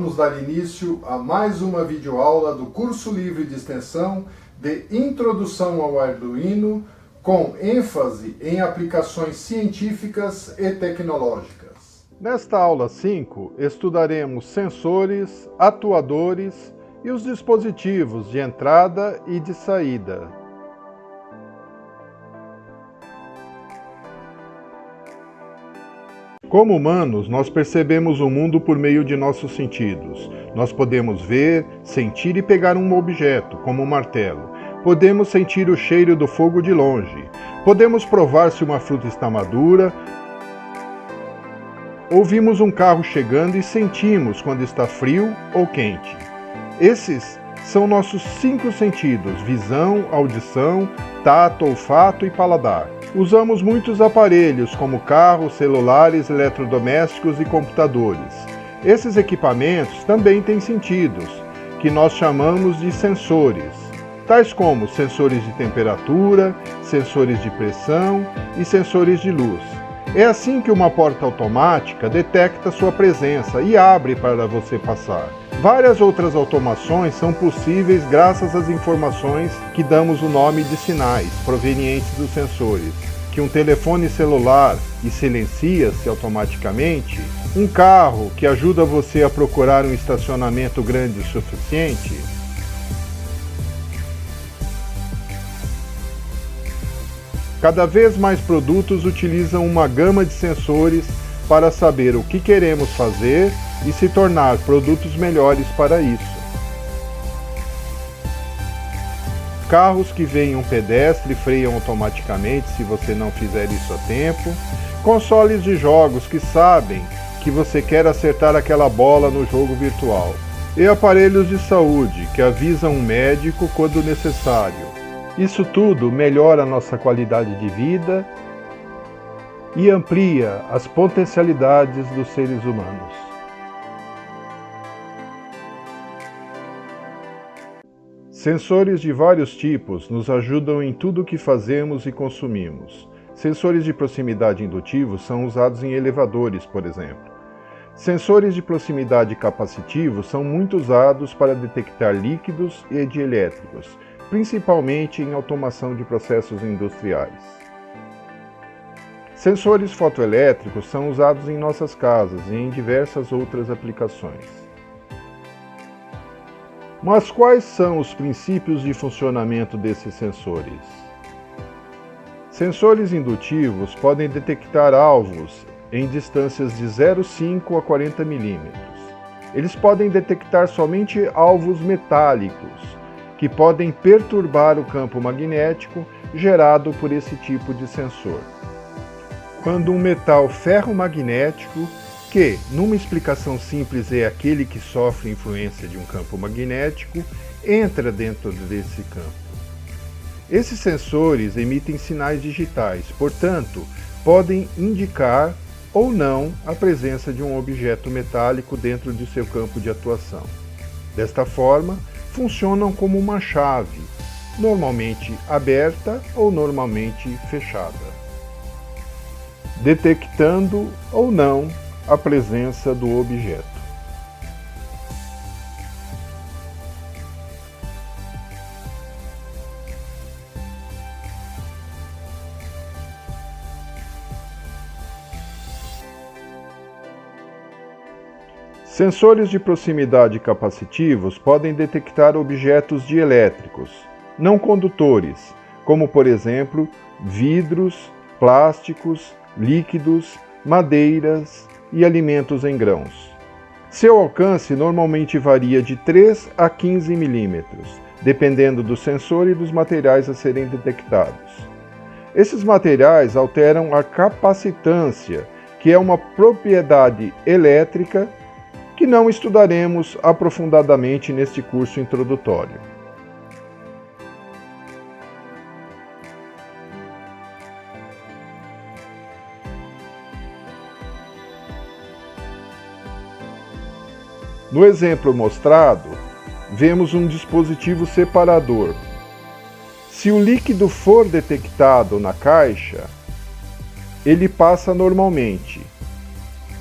vamos dar início a mais uma videoaula do curso livre de extensão de Introdução ao Arduino, com ênfase em aplicações científicas e tecnológicas. Nesta aula 5, estudaremos sensores, atuadores e os dispositivos de entrada e de saída. Como humanos, nós percebemos o mundo por meio de nossos sentidos. Nós podemos ver, sentir e pegar um objeto, como um martelo. Podemos sentir o cheiro do fogo de longe. Podemos provar se uma fruta está madura. Ouvimos um carro chegando e sentimos quando está frio ou quente. Esses são nossos 5 sentidos: visão, audição, tato, olfato e paladar. Usamos muitos aparelhos, como carros, celulares, eletrodomésticos e computadores. Esses equipamentos também têm sentidos, que nós chamamos de sensores, tais como sensores de temperatura, sensores de pressão e sensores de luz. É assim que uma porta automática detecta sua presença e abre para você passar. Várias outras automações são possíveis graças às informações que damos o nome de sinais provenientes dos sensores, que um telefone celular e silencia-se automaticamente, um carro que ajuda você a procurar um estacionamento grande o suficiente. Cada vez mais produtos utilizam uma gama de sensores para saber o que queremos fazer e se tornar produtos melhores para isso. Carros que veem um pedestre freiam automaticamente se você não fizer isso a tempo. Consoles de jogos que sabem que você quer acertar aquela bola no jogo virtual. E aparelhos de saúde que avisam um médico quando necessário. Isso tudo melhora a nossa qualidade de vida e amplia as potencialidades dos seres humanos. Sensores de vários tipos nos ajudam em tudo o que fazemos e consumimos. Sensores de proximidade indutivos são usados em elevadores, por exemplo. Sensores de proximidade capacitivos são muito usados para detectar líquidos e dielétricos, principalmente em automação de processos industriais. Sensores fotoelétricos são usados em nossas casas e em diversas outras aplicações. Mas quais são os princípios de funcionamento desses sensores? Sensores indutivos podem detectar alvos em distâncias de 0,5 a 40 milímetros. Eles podem detectar somente alvos metálicos, que podem perturbar o campo magnético gerado por esse tipo de sensor. Quando um metal ferromagnético, que, numa explicação simples, é aquele que sofre influência de um campo magnético, entra dentro desse campo. Esses sensores emitem sinais digitais, portanto, podem indicar ou não a presença de um objeto metálico dentro de seu campo de atuação. Desta forma, funcionam como uma chave, normalmente aberta ou normalmente fechada, detectando ou não a presença do objeto. Sensores de proximidade capacitivos podem detectar objetos dielétricos, não condutores, como por exemplo, vidros, plásticos, líquidos, madeiras e alimentos em grãos. Seu alcance normalmente varia de 3 a 15 milímetros, dependendo do sensor e dos materiais a serem detectados. Esses materiais alteram a capacitância, que é uma propriedade elétrica que não estudaremos aprofundadamente neste curso introdutório. No exemplo mostrado, vemos um dispositivo separador. Se o líquido for detectado na caixa, ele passa normalmente.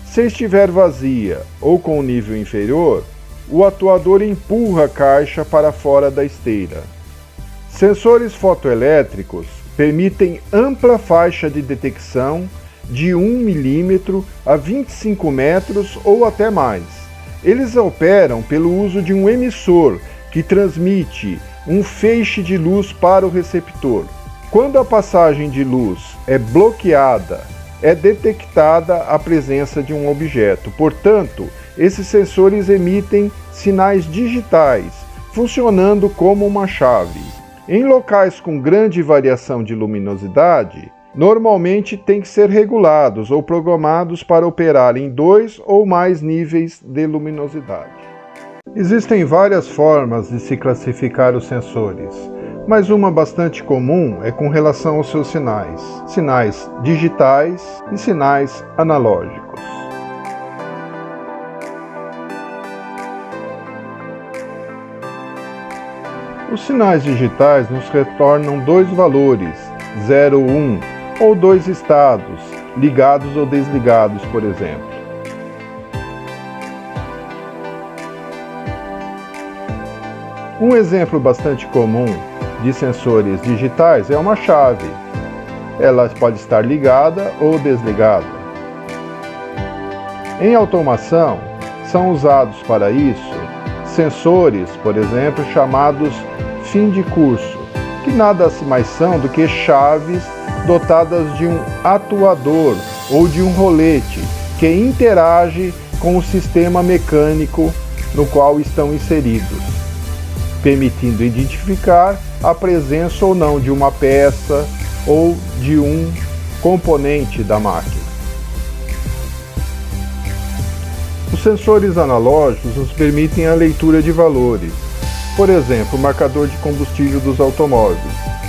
Se estiver vazia ou com nível inferior, o atuador empurra a caixa para fora da esteira. Sensores fotoelétricos permitem ampla faixa de detecção de 1 milímetro a 25 metros ou até mais. Eles operam pelo uso de um emissor que transmite um feixe de luz para o receptor. Quando a passagem de luz é bloqueada, é detectada a presença de um objeto. Portanto, esses sensores emitem sinais digitais, funcionando como uma chave. Em locais com grande variação de luminosidade, normalmente têm que ser regulados ou programados para operar em 2 ou mais níveis de luminosidade. Existem várias formas de se classificar os sensores, mas uma bastante comum é com relação aos seus sinais, sinais digitais e sinais analógicos. Os sinais digitais nos retornam 2 valores, 0, 1, ou 2 estados, ligados ou desligados, por exemplo. Um exemplo bastante comum de sensores digitais é uma chave. Ela pode estar ligada ou desligada. Em automação, são usados para isso sensores, por exemplo, chamados fim de curso, que nada mais são do que chaves dotadas de um atuador ou de um rolete que interage com o sistema mecânico no qual estão inseridos, permitindo identificar a presença ou não de uma peça ou de um componente da máquina. Os sensores analógicos nos permitem a leitura de valores, por exemplo, o marcador de combustível dos automóveis.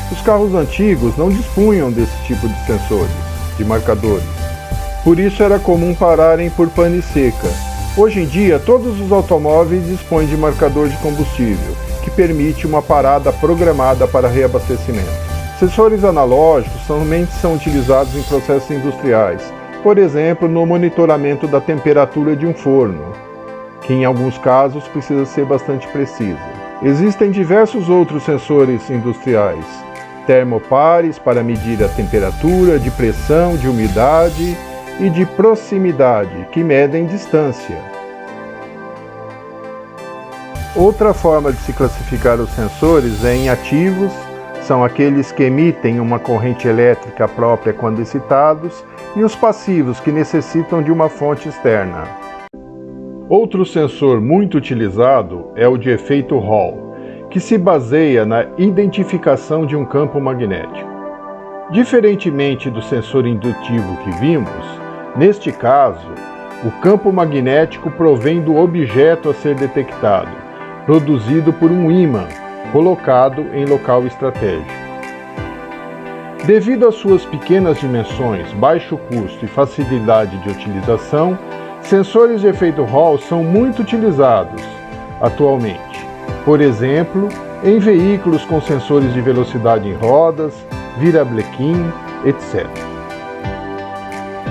Os carros antigos não dispunham desse tipo de sensores, de marcadores. Por isso era comum pararem por pane seca. Hoje em dia, todos os automóveis dispõem de marcador de combustível, que permite uma parada programada para reabastecimento. Sensores analógicos somente são utilizados em processos industriais, por exemplo, no monitoramento da temperatura de um forno, que em alguns casos precisa ser bastante precisa. Existem diversos outros sensores industriais, termopares para medir a temperatura, de pressão, de umidade e de proximidade, que medem distância. Outra forma de se classificar os sensores é em ativos, são aqueles que emitem uma corrente elétrica própria quando excitados, e os passivos, que necessitam de uma fonte externa. Outro sensor muito utilizado é o de efeito Hall, que se baseia na identificação de um campo magnético. Diferentemente do sensor indutivo que vimos, neste caso, o campo magnético provém do objeto a ser detectado, produzido por um ímã, colocado em local estratégico. Devido às suas pequenas dimensões, baixo custo e facilidade de utilização, sensores de efeito Hall são muito utilizados atualmente. Por exemplo, em veículos com sensores de velocidade em rodas, virabrequim, etc.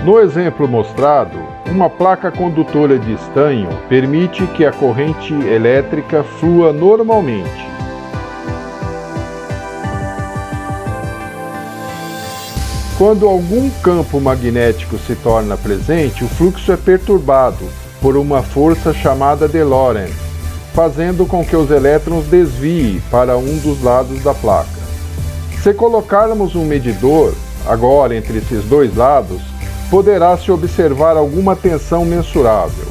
No exemplo mostrado, uma placa condutora de estanho permite que a corrente elétrica flua normalmente. Quando algum campo magnético se torna presente, o fluxo é perturbado por uma força chamada de Lorentz, fazendo com que os elétrons desviem para um dos lados da placa. Se colocarmos um medidor agora entre esses dois lados, poderá-se observar alguma tensão mensurável.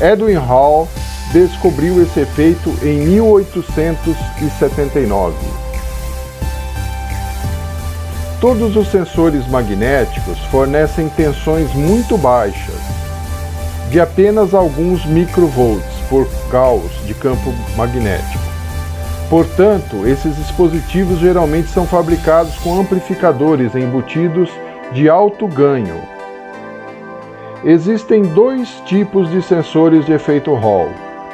Edwin Hall descobriu esse efeito em 1879. Todos os sensores magnéticos fornecem tensões muito baixas, de apenas alguns microvolts por Gauss de campo magnético. Portanto, esses dispositivos geralmente são fabricados com amplificadores embutidos de alto ganho. Existem 2 tipos de sensores de efeito Hall,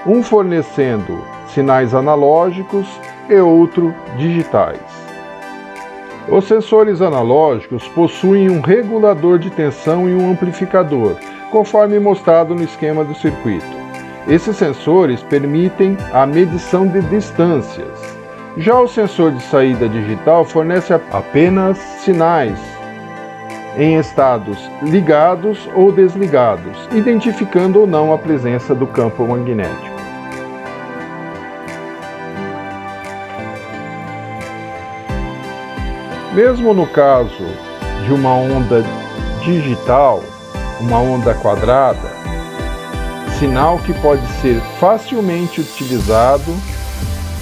um fornecendo sinais analógicos e outro digitais. Os sensores analógicos possuem um regulador de tensão e um amplificador, conforme mostrado no esquema do circuito. Esses sensores permitem a medição de distâncias. Já o sensor de saída digital fornece apenas sinais em estados ligados ou desligados, identificando ou não a presença do campo magnético. Mesmo no caso de uma onda digital, uma onda quadrada, sinal que pode ser facilmente utilizado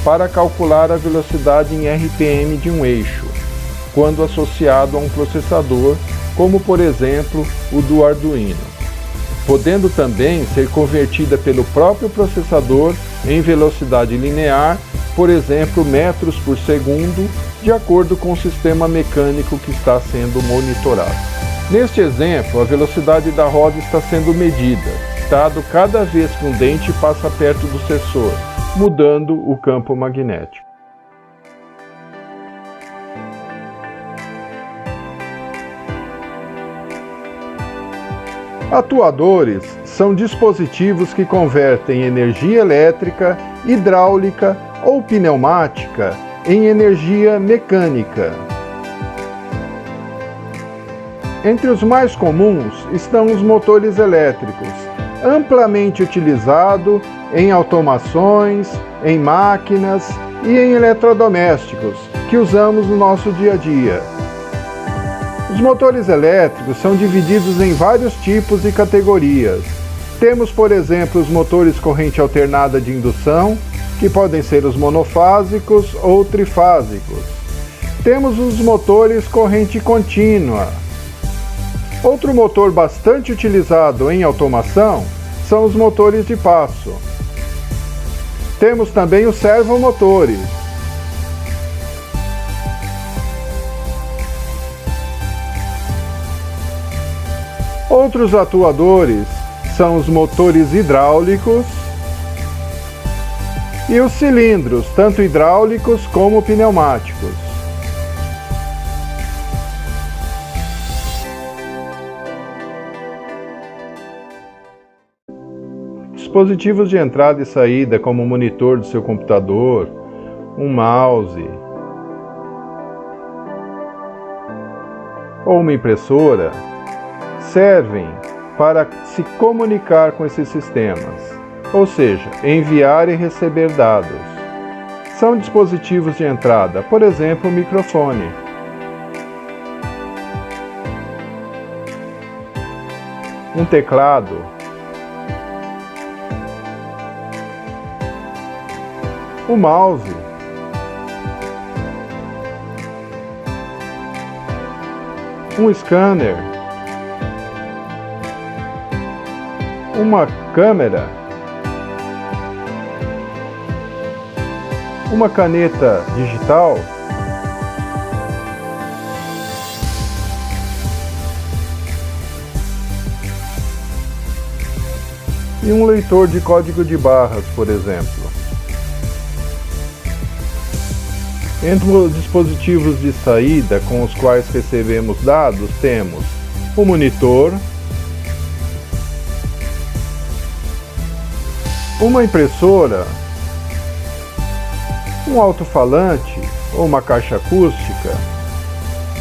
para calcular a velocidade em RPM de um eixo, quando associado a um processador, como por exemplo o do Arduino, podendo também ser convertida pelo próprio processador em velocidade linear, por exemplo, metros por segundo, de acordo com o sistema mecânico que está sendo monitorado. Neste exemplo, a velocidade da roda está sendo medida, dado cada vez que um dente passa perto do sensor, mudando o campo magnético. Atuadores são dispositivos que convertem energia elétrica, hidráulica ou pneumática em energia mecânica. Entre os mais comuns estão os motores elétricos, amplamente utilizado em automações, em máquinas e em eletrodomésticos que usamos no nosso dia a dia. Os motores elétricos são divididos em vários tipos e categorias. Temos, por exemplo, os motores corrente alternada de indução, que podem ser os monofásicos ou trifásicos. Temos os motores corrente contínua. Outro motor bastante utilizado em automação são os motores de passo. Temos também os servomotores. Outros atuadores são os motores hidráulicos e os cilindros, tanto hidráulicos como pneumáticos. Dispositivos de entrada e saída, como o monitor do seu computador, um mouse ou uma impressora, servem para se comunicar com esses sistemas, ou seja, enviar e receber dados. São dispositivos de entrada, por exemplo, o microfone. Um teclado. O mouse. Um scanner. Uma câmera, uma caneta digital, e um leitor de código de barras, por exemplo. Entre os dispositivos de saída com os quais recebemos dados, temos o monitor, uma impressora, um alto-falante ou uma caixa acústica,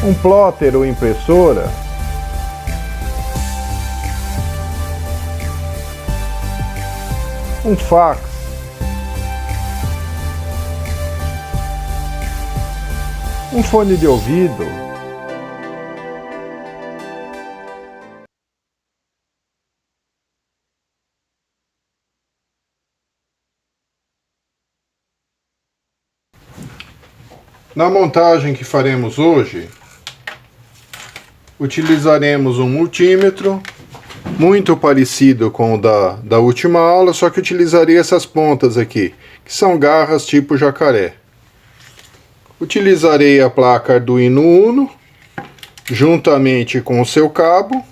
um plotter ou impressora, um fax, um fone de ouvido, na montagem que faremos hoje, utilizaremos um multímetro, muito parecido com o da última aula, só que utilizarei essas pontas aqui, que são garras tipo jacaré. Utilizarei a placa Arduino Uno, juntamente com o seu cabo,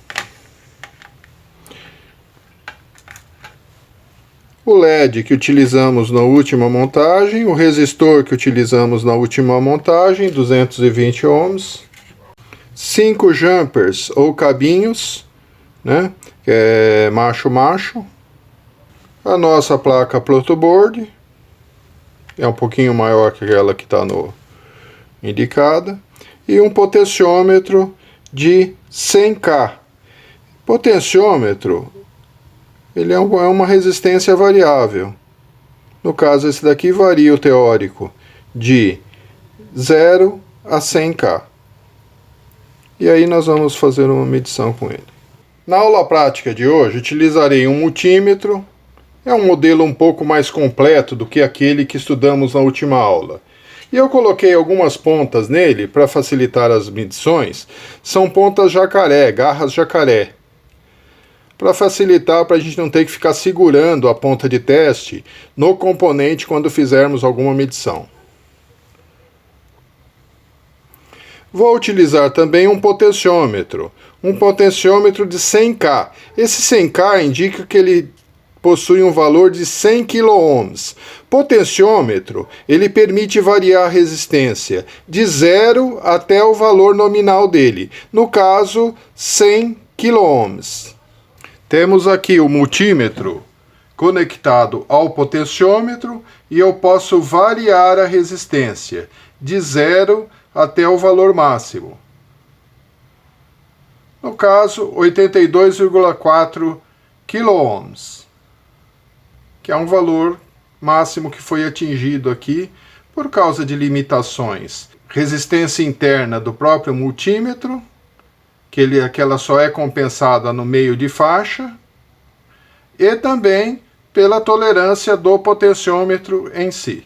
o LED que utilizamos na última montagem, o resistor que utilizamos na última montagem, 220 ohms, 5 jumpers ou cabinhos, né, que é macho-macho, a nossa placa protoboard, é um pouquinho maior que aquela que está indicada, e um potenciômetro de 100K. Potenciômetro, ele é uma resistência variável. No caso, esse daqui varia o teórico de 0 a 100K. E aí nós vamos fazer uma medição com ele. Na aula prática de hoje, utilizarei um multímetro. É um modelo um pouco mais completo do que aquele que estudamos na última aula. E eu coloquei algumas pontas nele para facilitar as medições. São pontas jacaré, garras jacaré. Para facilitar, para a gente não ter que ficar segurando a ponta de teste no componente quando fizermos alguma medição. Vou utilizar também um potenciômetro de 100K. Esse 100K indica que ele possui um valor de 100 kΩ. Potenciômetro, ele permite variar a resistência de 0 até o valor nominal dele, no caso, 100 kΩ. Temos aqui o multímetro conectado ao potenciômetro e eu posso variar a resistência de 0 até o valor máximo. No caso, 82,4 kΩ, que é um valor máximo que foi atingido aqui por causa de limitações. Resistência interna do próprio multímetro, que ela só é compensada no meio de faixa, e também pela tolerância do potenciômetro em si.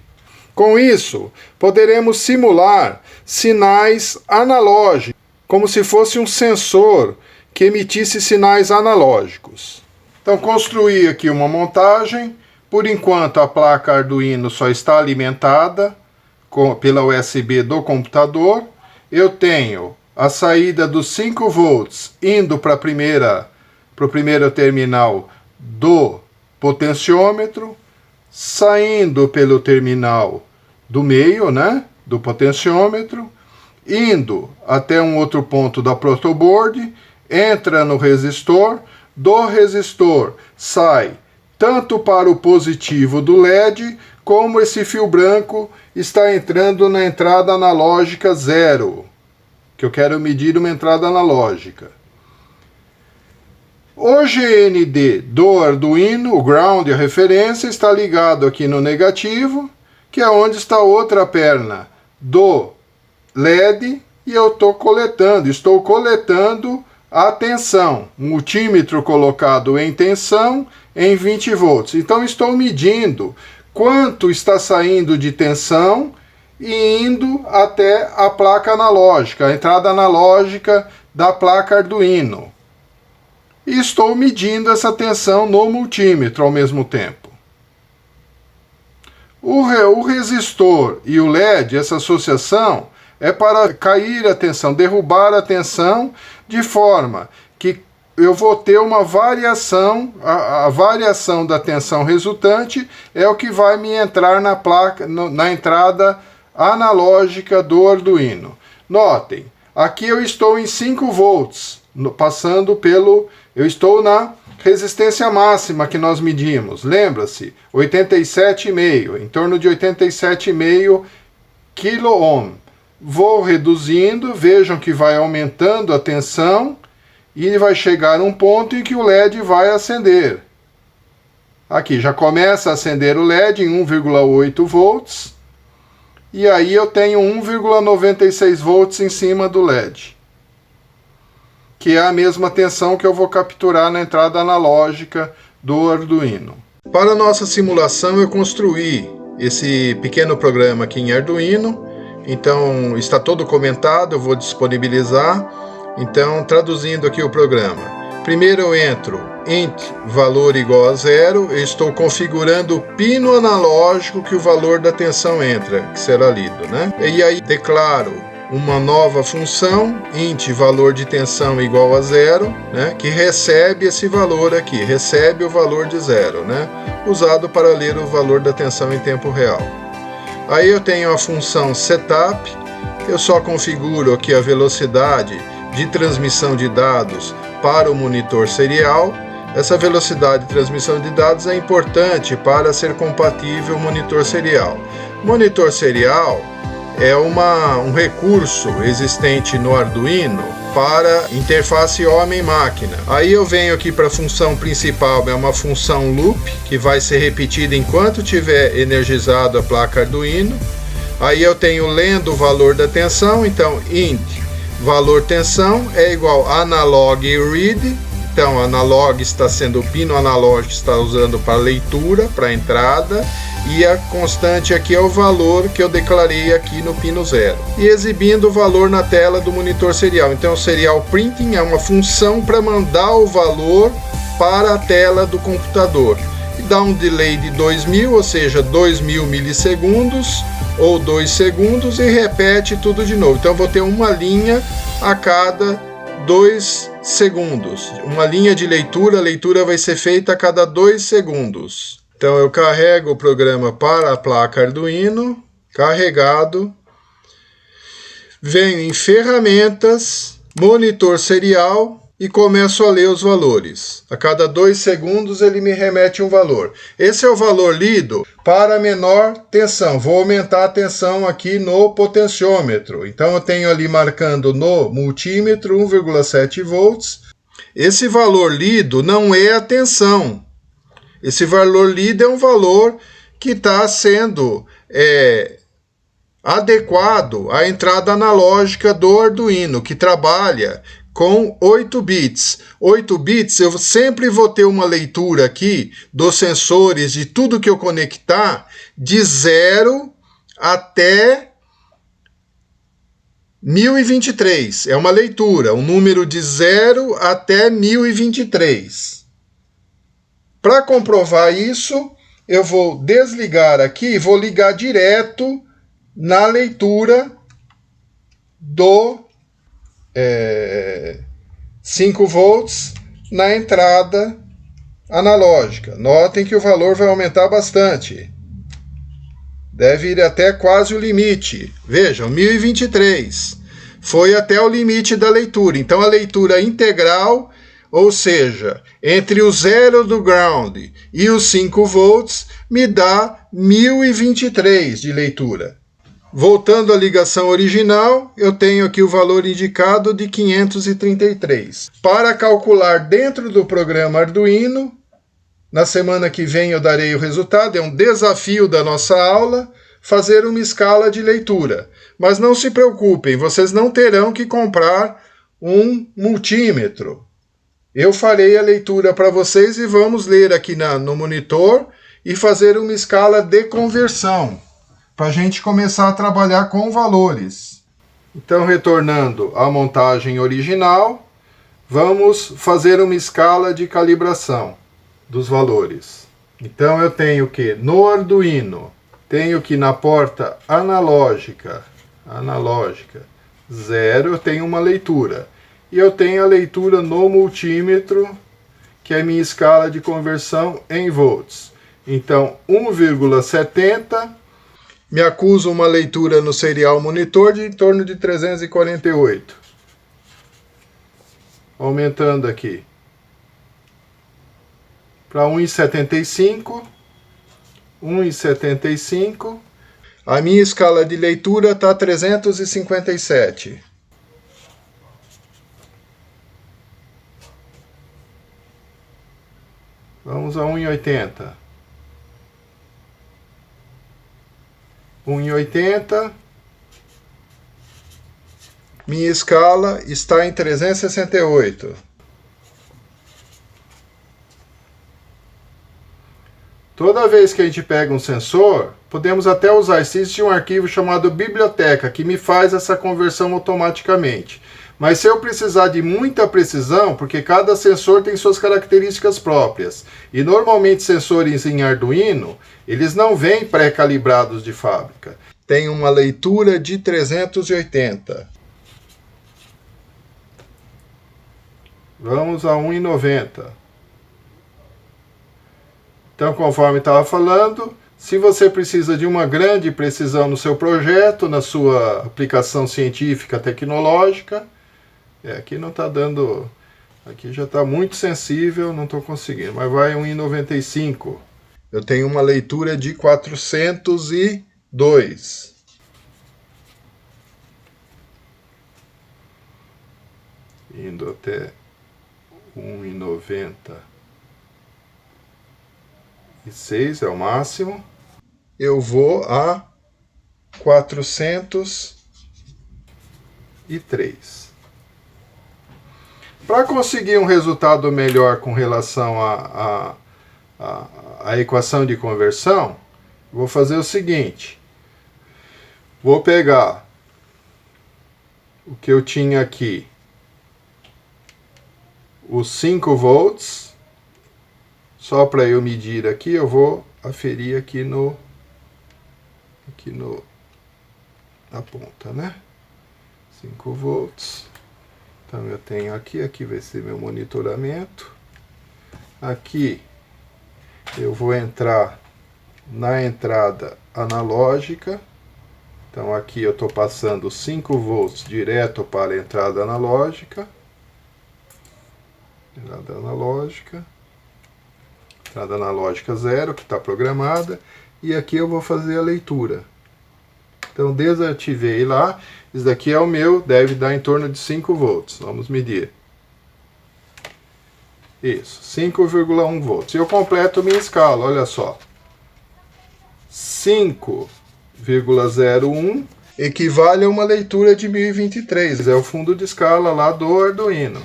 Com isso, poderemos simular sinais analógicos, como se fosse um sensor que emitisse sinais analógicos. Então, construí aqui uma montagem. Por enquanto, a placa Arduino só está alimentada pela USB do computador. Eu tenho a saída dos 5 volts indo para o primeiro terminal do potenciômetro, saindo pelo terminal do meio, do potenciômetro, indo até um outro ponto da protoboard, entra no resistor, do resistor sai tanto para o positivo do LED, como esse fio branco está entrando na entrada analógica 0, que eu quero medir uma entrada analógica. O GND do Arduino, o ground, a referência, está ligado aqui no negativo, que é onde está outra perna do LED, e eu estou coletando a tensão, multímetro colocado em tensão em 20 volts. Então estou medindo quanto está saindo de tensão e indo até a placa analógica, a entrada analógica da placa Arduino. E estou medindo essa tensão no multímetro ao mesmo tempo. O resistor e o LED, essa associação, é para cair a tensão, derrubar a tensão, de forma que eu vou ter uma variação, a variação da tensão resultante é o que vai me entrar na placa, na entrada analógica do Arduino. Notem, aqui eu estou em 5 volts, eu estou na resistência máxima que nós medimos, lembra-se, 87,5, em torno de 87,5 kΩ. Vou reduzindo, vejam que vai aumentando a tensão e vai chegar um ponto em que o LED vai acender. Aqui já começa a acender o LED em 1,8 volts e aí eu tenho 1,96 volts em cima do LED, que é a mesma tensão que eu vou capturar na entrada analógica do Arduino. Para a nossa simulação eu construí esse pequeno programa aqui em Arduino. Então, está todo comentado, eu vou disponibilizar. Então, traduzindo aqui o programa. Primeiro eu entro int valor igual a 0, eu estou configurando o pino analógico que o valor da tensão entra, que será lido, E aí declaro uma nova função, int valor de tensão igual a 0, que recebe esse valor aqui, recebe o valor de 0, usado para ler o valor da tensão em tempo real. Aí eu tenho a função setup, eu só configuro aqui a velocidade de transmissão de dados para o monitor serial Essa velocidade de transmissão de dados é importante para ser compatível ao monitor serial. Monitor serial é um recurso existente no Arduino para interface homem-máquina. Aí eu venho aqui para a função principal, é uma função loop, que vai ser repetida enquanto tiver energizado a placa Arduino. Aí eu tenho lendo o valor da tensão, então int valor tensão é igual analog read. Então, analog está sendo o pino analógico que está usando para leitura, para entrada, e a constante aqui é o valor que eu declarei aqui no pino 0. E exibindo o valor na tela do monitor serial. Então, o serial printing é uma função para mandar o valor para a tela do computador. E dá um delay de 2000, ou seja, 2000 milissegundos ou 2 segundos, e repete tudo de novo. Então, eu vou ter uma linha a cada 2 segundos. Uma linha de leitura, a leitura vai ser feita a cada 2 segundos. Então eu carrego o programa para a placa Arduino, carregado, venho em ferramentas, monitor serial e começo a ler os valores. A cada 2 segundos ele me remete um valor. Esse é o valor lido para menor tensão. Vou aumentar a tensão aqui no potenciômetro. Então eu tenho ali marcando no multímetro 1,7 volts. Esse valor lido não é a tensão. Esse valor lido é um valor que está sendo adequado à entrada analógica do Arduino, que trabalha com 8 bits. 8 bits, eu sempre vou ter uma leitura aqui dos sensores de tudo que eu conectar de 0 até 1023. É uma leitura, um número de 0 até 1023. Para comprovar isso, eu vou desligar aqui e vou ligar direto na leitura do 5 volts na entrada analógica. Notem que o valor vai aumentar bastante. Deve ir até quase o limite. Vejam, 1023. Foi até o limite da leitura. Então a leitura integral, ou seja, entre o 0 do ground e os 5 volts, me dá 1023 de leitura. Voltando à ligação original, eu tenho aqui o valor indicado de 533. Para calcular dentro do programa Arduino, na semana que vem eu darei o resultado, é um desafio da nossa aula, fazer uma escala de leitura. Mas não se preocupem, vocês não terão que comprar um multímetro. Eu farei a leitura para vocês e vamos ler aqui no monitor e fazer uma escala de conversão, para a gente começar a trabalhar com valores. Então, retornando à montagem original, vamos fazer uma escala de calibração dos valores. Então, eu tenho que no Arduino, tenho que na porta analógica 0, eu tenho uma leitura. E eu tenho a leitura no multímetro, que é a minha escala de conversão em volts. Então, 1,70 me acusa uma leitura no serial monitor de em torno de 348. Aumentando aqui para 1,75. 1,75. A minha escala de leitura está 357. Vamos a 1,80. 1,80. Minha escala está em 368. Toda vez que a gente pega um sensor, podemos até usar. Existe um arquivo chamado biblioteca, que me faz essa conversão automaticamente. Mas se eu precisar de muita precisão, porque cada sensor tem suas características próprias, e normalmente sensores em Arduino, eles não vêm pré-calibrados de fábrica. Tem uma leitura de 380. Vamos a 1,90. Então, conforme estava falando, se você precisa de uma grande precisão no seu projeto, na sua aplicação científica, tecnológica, aqui não está dando Aqui já está muito sensível, não estou conseguindo, mas vai 1,95. Eu tenho uma leitura de 402. Indo até 1,96 é o máximo. Eu vou a 403. Para conseguir um resultado melhor com relação à equação de conversão, vou fazer o seguinte. Vou pegar o que eu tinha aqui, os 5 volts, só para eu medir aqui, eu vou aferir aqui na ponta, né? 5 volts. Então eu tenho aqui vai ser meu monitoramento. Aqui eu vou entrar na entrada analógica. Então aqui eu estou passando 5 volts direto para a entrada analógica. Entrada analógica 0, que está programada. E aqui eu vou fazer a leitura. Então desativei lá. Isso daqui é o meu, deve dar em torno de 5 volts. Vamos medir. Isso, 5,1 volts. E eu completo minha escala, olha só. 5,01 equivale a uma leitura de 1023. É o fundo de escala lá do Arduino.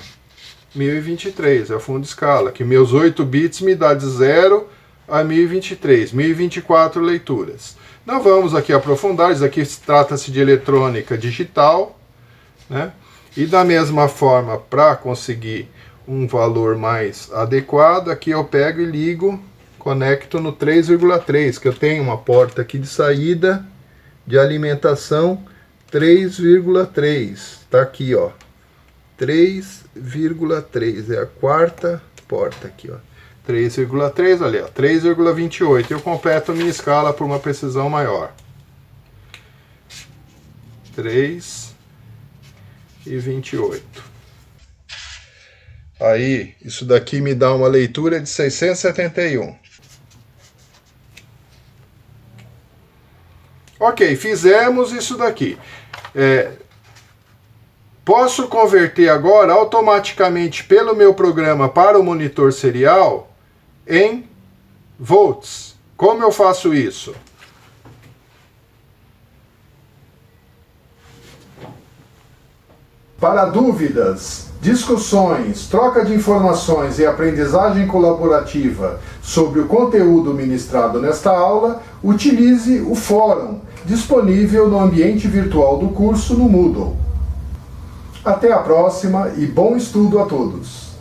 1023 é o fundo de escala, que meus 8 bits me dá de 0 a 1023, 1024 leituras. Não vamos aqui aprofundar, isso aqui trata-se de eletrônica digital, né? E da mesma forma, para conseguir um valor mais adequado, aqui eu pego e ligo, conecto no 3,3, que eu tenho uma porta aqui de saída de alimentação 3,3, tá aqui, ó, 3,3, é a quarta porta aqui, ó. 3,3 ali, ó, 3,28. Eu completo a minha escala por uma precisão maior. 3,28. Aí, isso daqui me dá uma leitura de 671. Ok, fizemos isso daqui. Posso converter agora automaticamente pelo meu programa para o monitor serial em volts. Como eu faço isso? Para dúvidas, discussões, troca de informações e aprendizagem colaborativa sobre o conteúdo ministrado nesta aula, utilize o fórum disponível no ambiente virtual do curso no Moodle. Até a próxima e bom estudo a todos!